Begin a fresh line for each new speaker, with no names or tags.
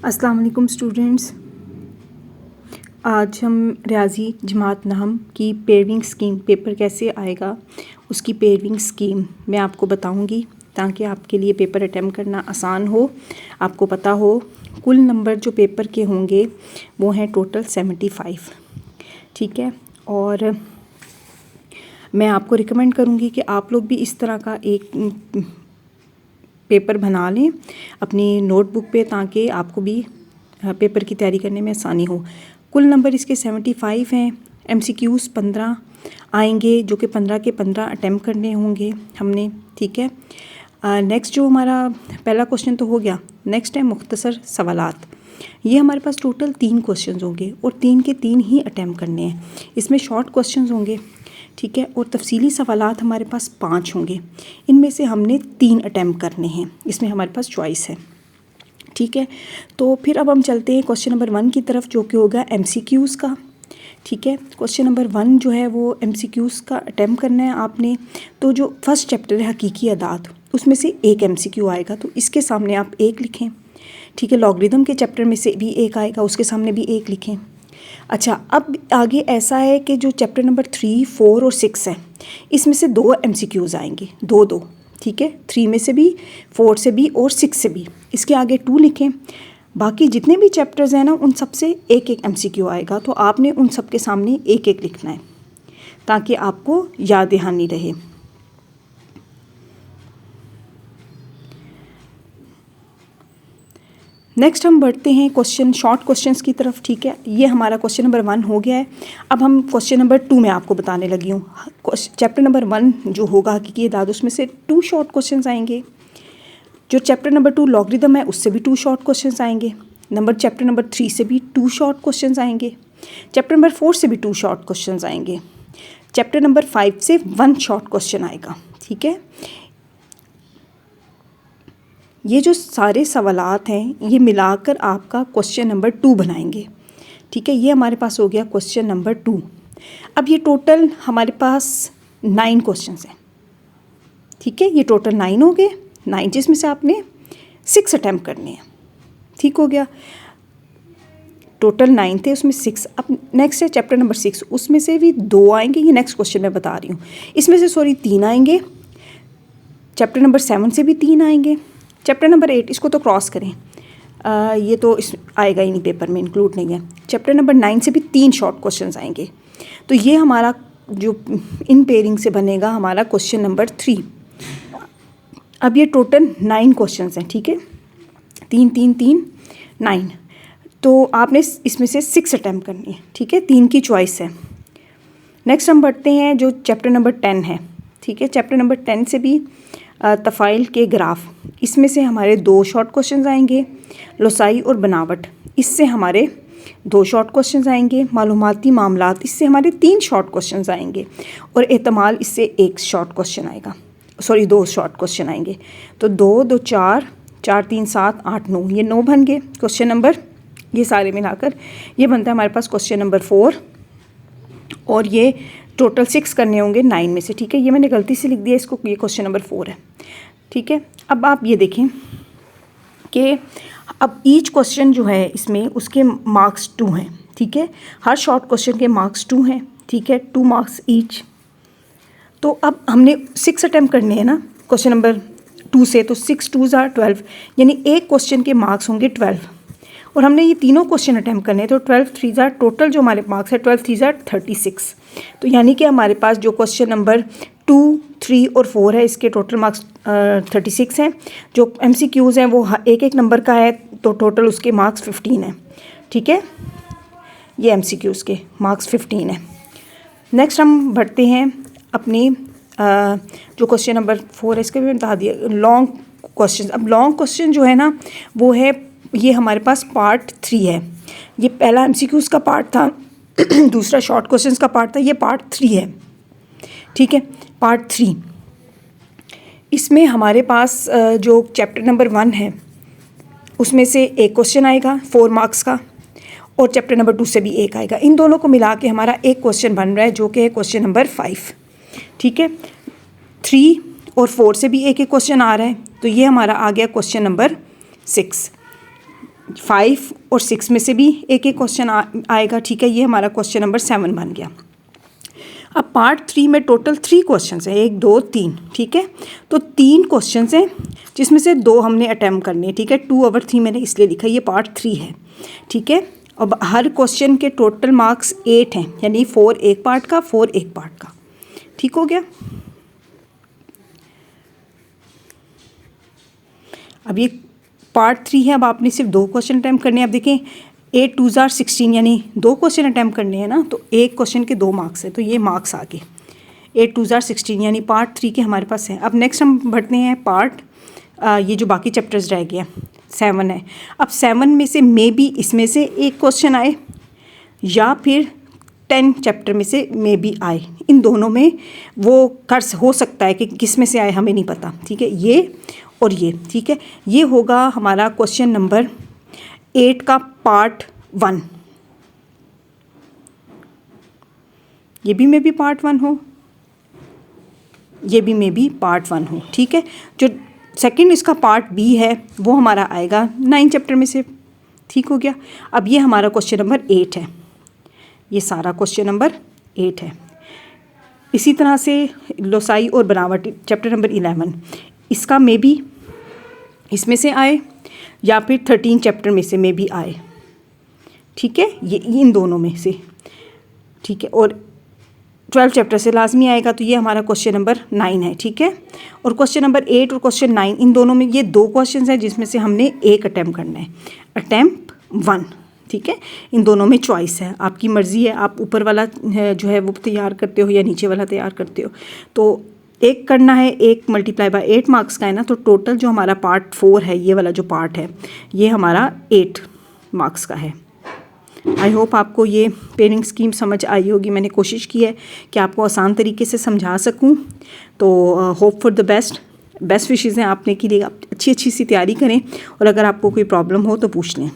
अस्सलाम वालेकुम स्टूडेंट्स। आज हम रियाजी जमात नहम की पेयरिंग स्कीम पेपर कैसे आएगा उसकी पेयरिंग स्कीम मैं आपको बताऊंगी ताकि आपके लिए पेपर अटेम्प्ट करना आसान हो। आपको पता हो कुल नंबर जो पेपर के होंगे वो हैं टोटल 75। ठीक है, और मैं आपको रिकमेंड करूंगी कि आप लोग भी इस तरह का एक पेपर बना लें अपनी नोटबुक पे ताकि आपको भी पेपर की तैयारी करने में आसानी हो। कुल नंबर इसके 75 हैं। MCQs 15 आएंगे जो कि 15 के 15 अटैम्प्ट करने होंगे हमने। ठीक है, नेक्स्ट जो हमारा पहला क्वेश्चन तो हो गया। नेक्स्ट है मुख्तसर सवालात। ये हमारे पास टोटल 3 क्वेश्चन होंगे और 3 के 3 ही अटैम्प्ट करने हैं। इसमें शॉर्ट क्वेश्चन होंगे, ठीक है, और तफसीली सवालात हमारे पास 5 होंगे। इनमें से हमने 3 अटैम्प्ट करने हैं, इसमें हमारे पास चॉइस है। ठीक है, तो फिर अब हम चलते हैं क्वेश्चन नंबर 1 की तरफ जो कि होगा MCQs का। ठीक है, क्वेश्चन नंबर 1 जो है वो MCQs का अटैम्प्ट करना है आपने। तो जो फर्स्ट चैप्टर है हकीकी अदाद, उसमें से एक MCQ आएगा तो इसके सामने आप 1 लिखें। ठीक है, लॉगरिदम के चैप्टर में से भी 1 आएगा, उसके सामने भी 1 लिखें। अच्छा, अब आगे ऐसा है कि जो चैप्टर नंबर 3, 4 और 6 है इसमें से 2 MCQs आएंगे, 2-2। ठीक है, 3 में से भी, 4 से भी और 6 से भी। इसके आगे 2 लिखें। बाकी जितने भी चैप्टर्स हैं ना उन सब से एक एक MCQ आएगा, तो आपने उन सब के सामने 1-1 लिखना है ताकि आपको याद दहानी रहे। नेक्स्ट हम बढ़ते हैं क्वेश्चन शॉर्ट क्वेश्चंस की तरफ। ठीक है, ये हमारा क्वेश्चन नंबर 1 हो गया है। अब हम क्वेश्चन नंबर 2 में आपको बताने लगी हूँ। चैप्टर नंबर 1 जो होगा हकीकी अदाद, उसमें से 2 शॉर्ट क्वेश्चंस आएंगे। जो चैप्टर नंबर 2 लॉगरिदम है उससे भी 2 शॉर्ट क्वेश्चंस आएंगे। चैप्टर नंबर 3 से भी 2 शॉर्ट क्वेश्चंस आएंगे। चैप्टर नंबर 4 से भी 2 शॉर्ट क्वेश्चंस आएंगे। चैप्टर नंबर 5 से 1 शॉर्ट क्वेश्चन आएगा। ठीक है, ये जो सारे सवालात हैं ये मिलाकर आपका क्वेश्चन नंबर 2 बनाएंगे। ठीक है, ये हमारे पास हो गया क्वेश्चन नंबर 2। अब ये टोटल हमारे पास 9 क्वेश्चंस हैं। ठीक है, ये टोटल 9 हो गए, 9 जिसमें से आपने 6 अटैम्प्ट करने हैं। ठीक हो गया, टोटल 9 थे उसमें 6। अब नेक्स्ट है चैप्टर नंबर 6, उसमें से भी 2 आएंगे। ये नेक्स्ट क्वेश्चन मैं बता रही हूँ। इसमें से 3 आएंगे। चैप्टर नंबर 7 से भी 3 आएंगे। चैप्टर नंबर 8 इसको तो क्रॉस करें, ये तो इस आएगा ही नहीं, पेपर में इंक्लूड नहीं है। चैप्टर नंबर 9 से भी 3 शॉर्ट क्वेश्चंस आएंगे। तो ये हमारा जो इन पेयरिंग से बनेगा हमारा क्वेश्चन नंबर 3। अब ये टोटल 9 क्वेश्चंस हैं। ठीक है, 3 3 3 9। तो आपने इसमें से 6 अटैम्प्ट करनी है। ठीक है, 3 की चॉइस है। नेक्स्ट हम बढ़ते हैं जो चैप्टर नंबर 10 है। ठीक है, चैप्टर नंबर 10 से भी तफ़ाइल के ग्राफ, इसमें से हमारे 2 शॉर्ट क्वेश्चंस आएंगे। लोसाई और बनावट, इससे हमारे 2 शॉर्ट क्वेश्चंस आएंगे। मालूमाती मामलात, इससे हमारे 3 शॉर्ट क्वेश्चंस आएंगे। और एहतमाल, इससे 1 शॉर्ट क्वेश्चन आएगा, 2 शॉर्ट क्वेश्चन आएंगे। तो 2 2 4 4 3 7 8 9, ये 9 बन गए क्वेश्चन नंबर। ये सारे मिलाकर ये बनता है हमारे पास क्वेश्चन नंबर 4। और ये टोटल 6 करने होंगे 9 में से। ठीक है, ये मैंने गलती से लिख दिया इसको, ये क्वेश्चन नंबर 4 है। ठीक है, अब आप ये देखें कि अब ईच क्वेश्चन जो है इसमें उसके मार्क्स 2 हैं। ठीक है, हर शॉर्ट क्वेश्चन के मार्क्स 2 हैं। ठीक है, 2 मार्क्स ईच। तो अब हमने 6 अटैम्प्ट करने हैं ना क्वेश्चन नंबर 2 से, तो 6 2 = 12, यानी एक क्वेश्चन के मार्क्स होंगे 12। और हमने ये तीनों क्वेश्चन अटैम्प्ट करने हैं, तो 12 3 = टोटल जो हमारे मार्क्स है 12 3 = 36। तो यानी कि हमारे पास जो क्वेश्चन नंबर 2, 3 और 4 है इसके टोटल मार्क्स 36 हैं। जो MCQs हैं वो एक एक नंबर का है, तो टोटल उसके मार्क्स 15 हैं। ठीक है, ये MCQs के मार्क्स 15 हैं। नेक्स्ट हम बढ़ते हैं अपनी जो क्वेश्चन नंबर 4 है इसके भी बता दिया लॉन्ग क्वेश्चन। अब लॉन्ग क्वेश्चन जो है ना वो है, ये हमारे पास पार्ट 3 है। ये पहला MCQs का पार्ट था, दूसरा शॉर्ट क्वेश्चंस का पार्ट था, ये पार्ट 3 है। ठीक है, पार्ट 3, इसमें हमारे पास जो चैप्टर नंबर 1 है उसमें से एक क्वेश्चन आएगा 4 मार्क्स का, और चैप्टर नंबर 2 से भी एक आएगा। इन दोनों को मिला के हमारा एक क्वेश्चन बन रहा है जो कि है क्वेश्चन नंबर 5। ठीक है, 3 और 4 से भी एक एक क्वेश्चन आ रहा है, तो ये हमारा आ गया क्वेश्चन नंबर 6। 5 और 6 में से भी एक एक क्वेश्चन आएगा, ठीक है। ये हमारा क्वेश्चन नंबर 7 बन गया। अब पार्ट 3 में टोटल 3 क्वेश्चन हैं, 1 2 3, ठीक है। तो 3 क्वेश्चन हैं जिसमें से 2 हमने अटैम्प्ट करने हैं, ठीक है। 2/3 मैंने इसलिए लिखा, ये पार्ट 3 है, ठीक है। अब हर क्वेश्चन के टोटल मार्क्स 8 हैं, यानी 4 एक पार्ट का, 4 एक पार्ट का, ठीक हो गया। अब ये पार्ट 3 है। अब आपने सिर्फ 2 क्वेश्चन अटैम्प्ट करने हैं। अब देखें 8 2 16, यानी 2 क्वेश्चन अटैम्प्ट करने हैं ना, तो एक क्वेश्चन के 2 मार्क्स है, तो ये मार्क्स आ गए। 8 2 16, यानी पार्ट 3 के हमारे पास है। अब नेक्स्ट हम बढ़ते हैं पार्ट ये जो बाकी चैप्टर्स रह गए 7 है। अब 7 में से मे बी इसमें से एक क्वेश्चन आए या फिर 10 चैप्टर में से मे बी आए, इन दोनों में वो हो सकता है कि किस में से आए हमें नहीं पता, ठीक है। ये और ये, ठीक है। ये होगा हमारा क्वेश्चन नंबर 8 का पार्ट 1। ये भी मे बी पार्ट 1 हो, ये भी मे बी पार्ट 1 हो, ठीक है। जो सेकंड इसका पार्ट बी है वो हमारा आएगा 9 चैप्टर में से, ठीक हो गया। अब ये हमारा क्वेश्चन नंबर 8 है, ये सारा क्वेश्चन नंबर 8 है। इसी तरह से लोसाई और बनावट चैप्टर नंबर 11, इसका मे बी इसमें से आए या फिर 13 चैप्टर में से मे बी आए, ठीक है। ये इन दोनों में से, ठीक है। और 12 चैप्टर से लाजमी आएगा, तो ये हमारा क्वेश्चन नंबर 9 है, ठीक है। और क्वेश्चन नंबर 8 और क्वेश्चन 9, इन दोनों में ये 2 क्वेश्चन हैं जिसमें से हमने एक अटैम्प्ट करना है, अटैम्प्ट 1, ठीक है। इन दोनों में चॉइस है, आपकी मर्ज़ी है, आप ऊपर वाला जो है वो तैयार करते हो या नीचे वाला तैयार करते हो। तो एक करना है, एक मल्टीप्लाई बाय 8 मार्क्स का है ना, तो टोटल जो हमारा पार्ट 4 है, ये वाला जो पार्ट है, ये हमारा 8 मार्क्स का है। आई होप आपको ये पेयरिंग स्कीम समझ आई होगी। मैंने कोशिश की है कि आपको आसान तरीके से समझा सकूं। तो hope for the best wishes हैं आपने के लिए। आप अच्छी सी तैयारी करें, और अगर आपको कोई प्रॉब्लम हो तो पूछ लें।